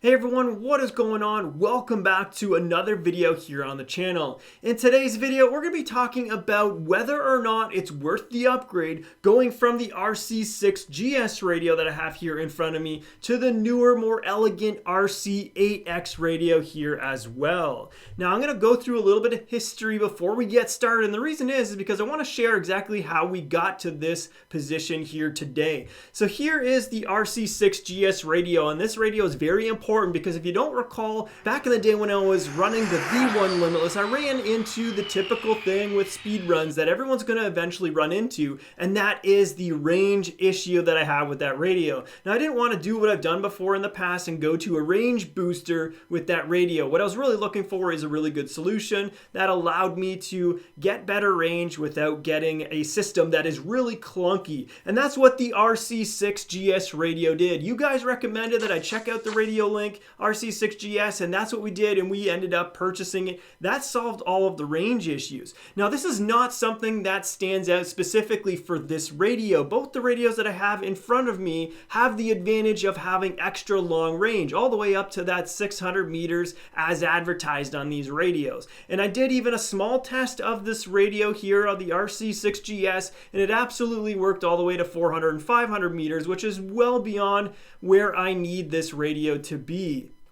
Hey everyone, what is going on? Welcome back to another video here on the channel. In today's video, we're going to be talking about whether or not it's worth the upgrade going from the RC6GS radio that I have here in front of me to the newer, more elegant RC8X radio here as well. Now I'm going to go through a little bit of history before we get started, and the reason is because I want to share exactly how we got to this position here today. So here is the RC6GS radio, and this radio is very important because if you don't recall, back in the day when I was running the V1 Limitless, I ran into the typical thing with speed runs that everyone's going to eventually run into, and that is the range issue that I have with that radio. Now, I didn't want to do what I've done before in the past and go to a range booster with that radio. What I was really looking for is a really good solution that allowed me to get better range without getting a system that is really clunky, and that's what the RC6GS radio did. You guys recommended that I check out the Radiolink RC6GS, and that's what we did, and we ended up purchasing it. That solved all of the range issues. Now, this is not something that stands out specifically for this radio. Both the radios that I have in front of me have the advantage of having extra long range, all the way up to that 600 meters as advertised on these radios. And I did even a small test of this radio here on the RC6GS, and it absolutely worked all the way to 400 and 500 meters, which is well beyond where I need this radio to be.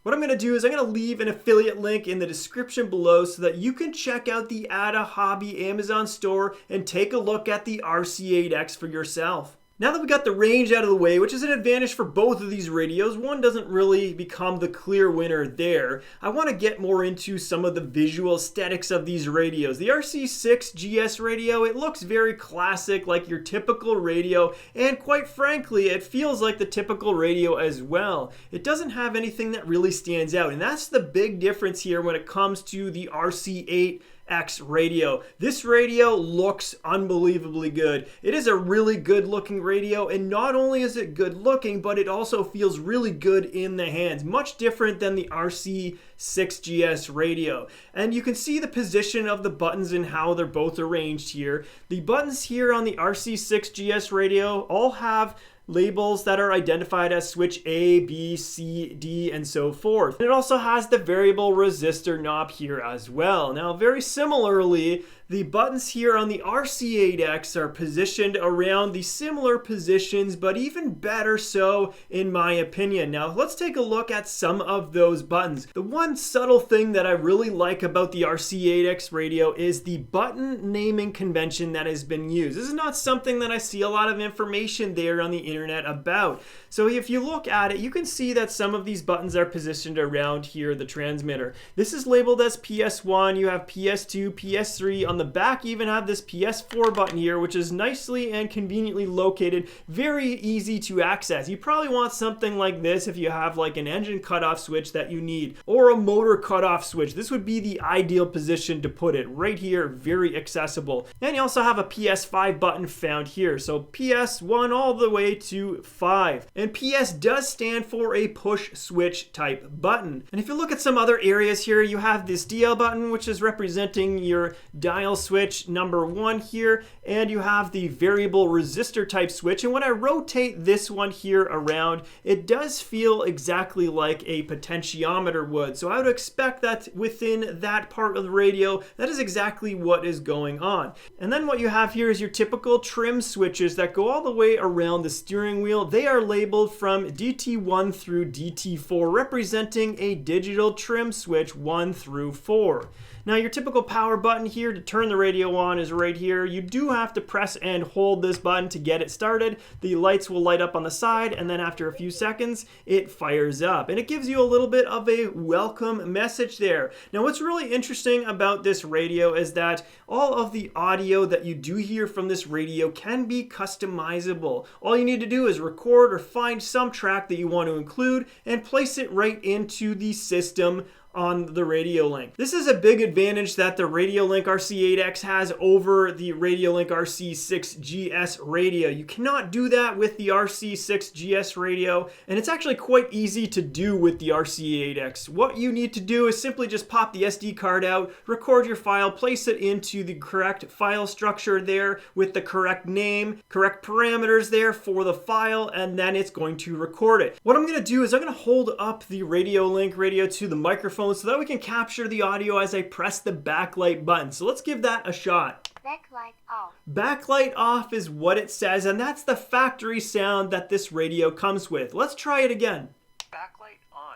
What I'm going to do is I'm going to leave an affiliate link in the description below so that you can check out the Ada Hobby Amazon store and take a look at the RC8X for yourself. Now that we got the range out of the way, which is an advantage for both of these radios, one doesn't really become the clear winner there. I want to get more into some of the visual aesthetics of these radios. The RC6GS radio, it looks very classic, like your typical radio, and quite frankly, it feels like the typical radio as well. It doesn't have anything that really stands out, and that's the big difference here when it comes to the RC8X radio. This radio looks unbelievably good. It is a really good looking radio, and not only is it good looking, but it also feels really good in the hands, much different than the RC6GS radio. And you can see the position of the buttons and how they're both arranged here. The buttons here on the RC6GS radio all have labels that are identified as switch A, B, C, D, and so forth. And it also has the variable resistor knob here as well. Now, very similarly, the buttons here on the RC8X are positioned around the similar positions, but even better so in my opinion. Now, let's take a look at some of those buttons. The one subtle thing that I really like about the RC8X radio is the button naming convention that has been used. This is not something that I see a lot of information there on the internet about. So if you look at it, you can see that some of these buttons are positioned around here, the transmitter. This is labeled as PS1, you have PS2, PS3. On the back, you even have this PS4 button here, which is nicely and conveniently located, very easy to access. You probably want something like this if you have like an engine cutoff switch that you need, or a motor cutoff switch. This would be the ideal position to put it right here, very accessible. And you also have a PS5 button found here, so PS1 all the way to 5. And PS does stand for a push switch type button. And if you look at some other areas here, you have this DL button, which is representing your dial switch number 1 here, and you have the variable resistor type switch. And when I rotate this one here around, it does feel exactly like a potentiometer would. So I would expect that within that part of the radio, that is exactly what is going on. And then what you have here is your typical trim switches that go all the way around the steering wheel. They are labeled from DT1 through DT4, representing a digital trim switch 1 through 4. Now, your typical power button here to turn the radio on is right here. You do have to press and hold this button to get it started. The lights will light up on the side, and then after a few seconds, it fires up. And it gives you a little bit of a welcome message there. Now, what's really interesting about this radio is that all of the audio that you do hear from this radio can be customizable. All you need to do is record or find some track that you want to include and place it right into the system on the Radiolink. This is a big advantage that the Radiolink RC8X has over the Radiolink RC6GS radio. You cannot do that with the RC6GS radio, and it's actually quite easy to do with the RC8X. What you need to do is simply just pop the SD card out, record your file, place it into the correct file structure there with the correct name, correct parameters there for the file, and then it's going to record it. What I'm going to do is I'm going to hold up the Radiolink radio to the microphone so that we can capture the audio as I press the backlight button. So let's give that a shot. Backlight off. Backlight off is what it says, and that's the factory sound that this radio comes with. Let's try it again. Backlight on.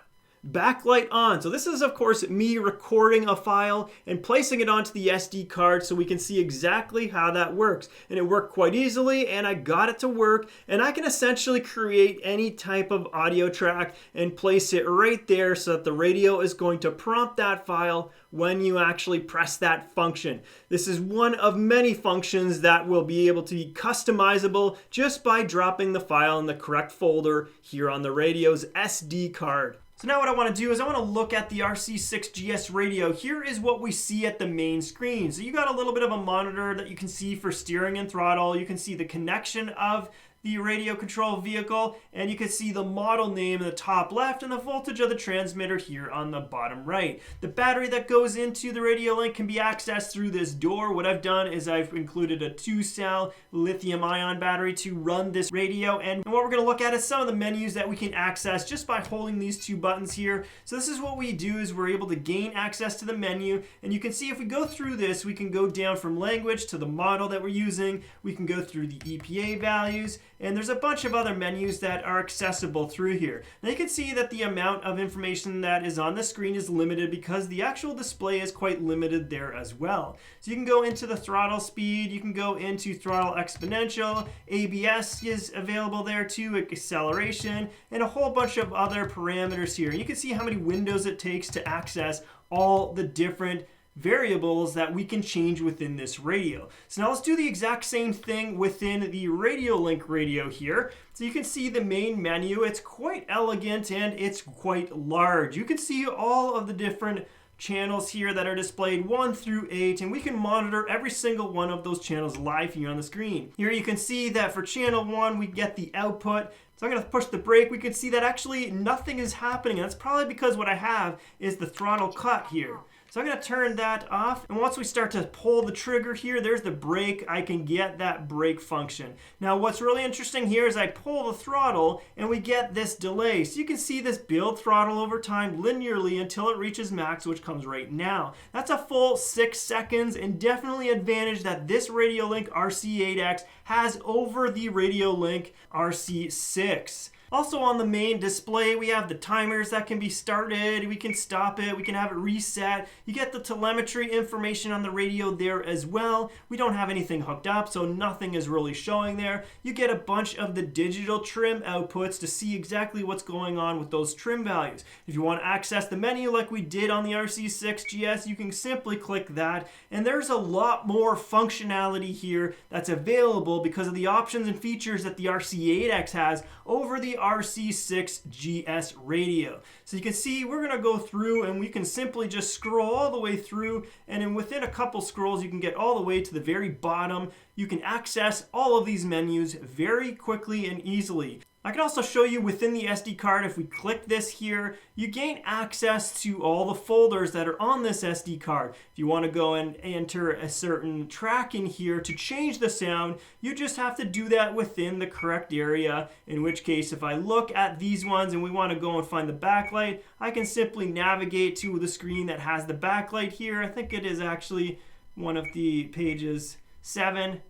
Backlight on. So this is of course me recording a file and placing it onto the SD card so we can see exactly how that works. And it worked quite easily, and I got it to work, and I can essentially create any type of audio track and place it right there so that the radio is going to prompt that file when you actually press that function. This is one of many functions that will be able to be customizable just by dropping the file in the correct folder here on the radio's SD card. So now what I want to do is I want to look at the RC6GS radio. Here is what we see at the main screen. So you got a little bit of a monitor that you can see for steering and throttle. You can see the connection of the radio control vehicle, and you can see the model name in the top left and the voltage of the transmitter here on the bottom right. The battery that goes into the Radiolink can be accessed through this door. What I've done is I've included a 2-cell lithium-ion battery to run this radio, and what we're going to look at is some of the menus that we can access just by holding these two buttons here. So this is what we do, is we're able to gain access to the menu, and you can see if we go through this, we can go down from language to the model that we're using. We can go through the EPA values, and there's a bunch of other menus that are accessible through here. Now you can see that the amount of information that is on the screen is limited because the actual display is quite limited there as well. So you can go into the throttle speed, you can go into throttle exponential, ABS is available there too, acceleration, and a whole bunch of other parameters here. You can see how many windows it takes to access all the different variables that we can change within this radio. So now let's do the exact same thing within the Radiolink radio here. So you can see the main menu. It's quite elegant and it's quite large. You can see all of the different channels here that are displayed 1 through 8, and we can monitor every single one of those channels live here on the screen. Here you can see that for channel 1 we get the output. So I'm going to push the brake. We can see that actually nothing is happening, and that's probably because what I have is the throttle cut here. So I'm going to turn that off, and once we start to pull the trigger here, there's the brake. I can get that brake function. Now what's really interesting here is I pull the throttle and we get this delay. So you can see this build throttle over time linearly until it reaches max, which comes right now. That's a full 6 seconds, and definitely an advantage that this Radiolink RC8X has over the Radiolink RC6. Also on the main display, we have the timers that can be started, we can stop it, we can have it reset. You get the telemetry information on the radio there as well. We don't have anything hooked up, so nothing is really showing there. You get a bunch of the digital trim outputs to see exactly what's going on with those trim values. If you want to access the menu like we did on the RC6GS, you can simply click that, and there's a lot more functionality here that's available because of the options and features that the RC8X has over the RC6GS radio. So you can see we're going to go through and we can simply just scroll all the way through, and then within a couple scrolls you can get all the way to the very bottom. You can access all of these menus very quickly and easily. I can also show you within the SD card, if we click this here, you gain access to all the folders that are on this SD card. If you want to go and enter a certain track in here to change the sound, you just have to do that within the correct area, in which case if I look at these ones and we want to go and find the backlight, I can simply navigate to the screen that has the backlight here. I think it is actually one of the pages 7.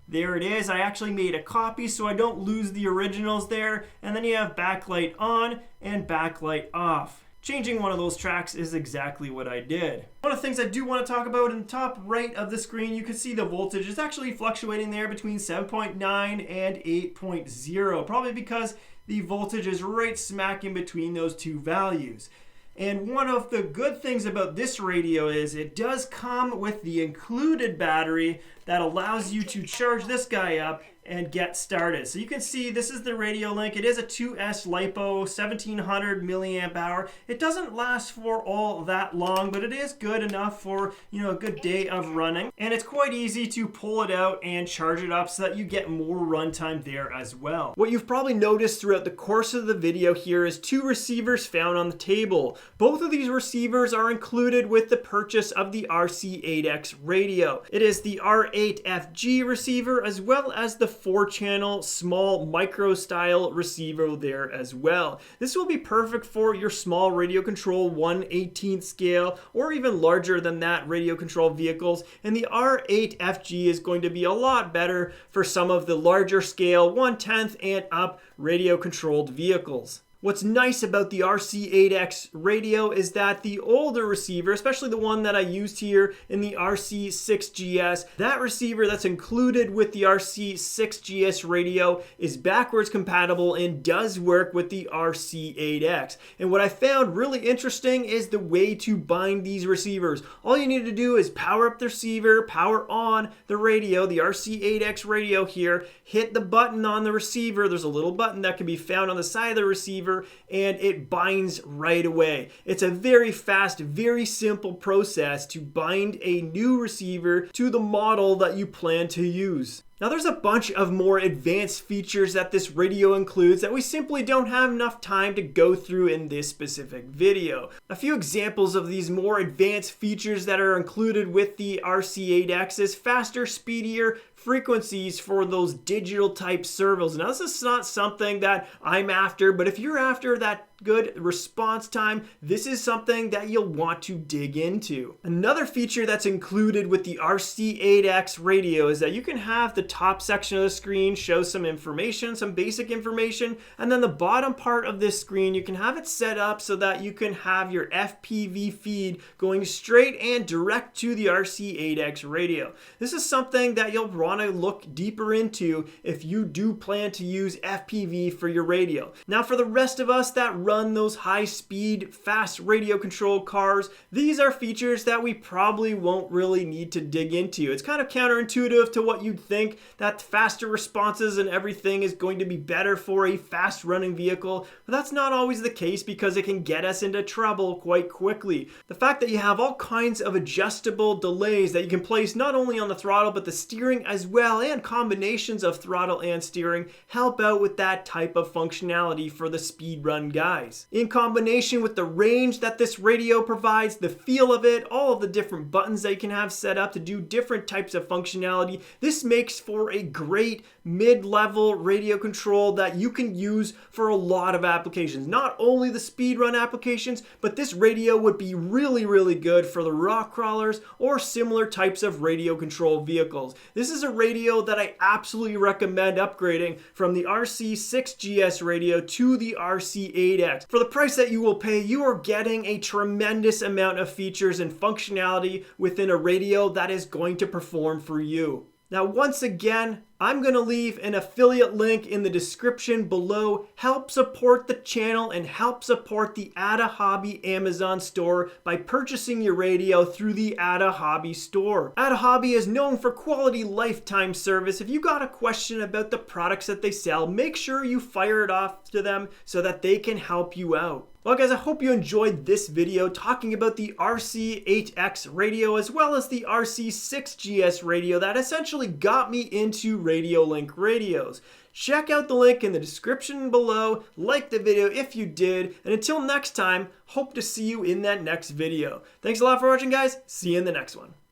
There it is. I actually made a copy so I don't lose the originals there. And then you have backlight on and backlight off. Changing one of those tracks is exactly what I did. One of the things I do want to talk about in the top right of the screen, you can see the voltage is actually fluctuating there between 7.9 and 8.0, probably because the voltage is right smack in between those two values. And one of the good things about this radio is it does come with the included battery that allows you to charge this guy up and get started. So you can see this is the Radiolink. It is a 2S LiPo, 1700 milliamp hour. It doesn't last for all that long, but it is good enough for, you know, a good day of running. And it's quite easy to pull it out and charge it up so that you get more runtime there as well. What you've probably noticed throughout the course of the video here is two receivers found on the table. Both of these receivers are included with the purchase of the RC8X radio. It is the R8FG receiver as well as the 4-channel small micro style receiver there as well. This will be perfect for your small radio control 1/18 scale or even larger than that radio control vehicles, and the R8FG is going to be a lot better for some of the larger scale 1/10 and up radio controlled vehicles. What's nice about the RC8X radio is that the older receiver, especially the one that I used here in the RC6GS, that receiver that's included with the RC6GS radio is backwards compatible and does work with the RC8X. And what I found really interesting is the way to bind these receivers. All you need to do is power up the receiver, power on the radio, the RC8X radio here, hit the button on the receiver. There's a little button that can be found on the side of the receiver, and it binds right away. It's a very fast, very simple process to bind a new receiver to the model that you plan to use. Now there's a bunch of more advanced features that this radio includes that we simply don't have enough time to go through in this specific video. A few examples of these more advanced features that are included with the RC8X is faster, speedier frequencies for those digital type servos. Now this is not something that I'm after, but if you're after that good response time, this is something that you'll want to dig into. Another feature that's included with the RC8X radio is that you can have the top section of the screen show some information, some basic information, and then the bottom part of this screen, you can have it set up so that you can have your FPV feed going straight and direct to the RC8X radio. This is something that you'll want to look deeper into if you do plan to use FPV for your radio. Now for the rest of us that run those high-speed, fast radio controlled cars, these are features that we probably won't really need to dig into. It's kind of counterintuitive to what you'd think, that faster responses and everything is going to be better for a fast-running vehicle, but that's not always the case because it can get us into trouble quite quickly. The fact that you have all kinds of adjustable delays that you can place not only on the throttle but the steering as well, and combinations of throttle and steering help out with that type of functionality for the speed run guys. In combination with the range that this radio provides, the feel of it, all of the different buttons that you can have set up to do different types of functionality, this makes for a great mid-level radio control that you can use for a lot of applications. Not only the speed run applications, but this radio would be really, really good for the rock crawlers or similar types of radio control vehicles. This is a radio that I absolutely recommend upgrading from the RC6GS radio to the RC8X. For the price that you will pay, you are getting a tremendous amount of features and functionality within a radio that is going to perform for you. Now, once again, I'm going to leave an affiliate link in the description below. Help support the channel and help support the Ada Hobby Amazon store by purchasing your radio through the Ada Hobby store. Ada Hobby is known for quality lifetime service. If you got a question about the products that they sell, make sure you fire it off to them so that they can help you out. Well guys, I hope you enjoyed this video talking about the RC8X radio as well as the RC6GS radio that essentially got me into Radiolink radios. Check out the link in the description below, like the video if you did, and until next time, hope to see you in that next video. Thanks a lot for watching guys, see you in the next one.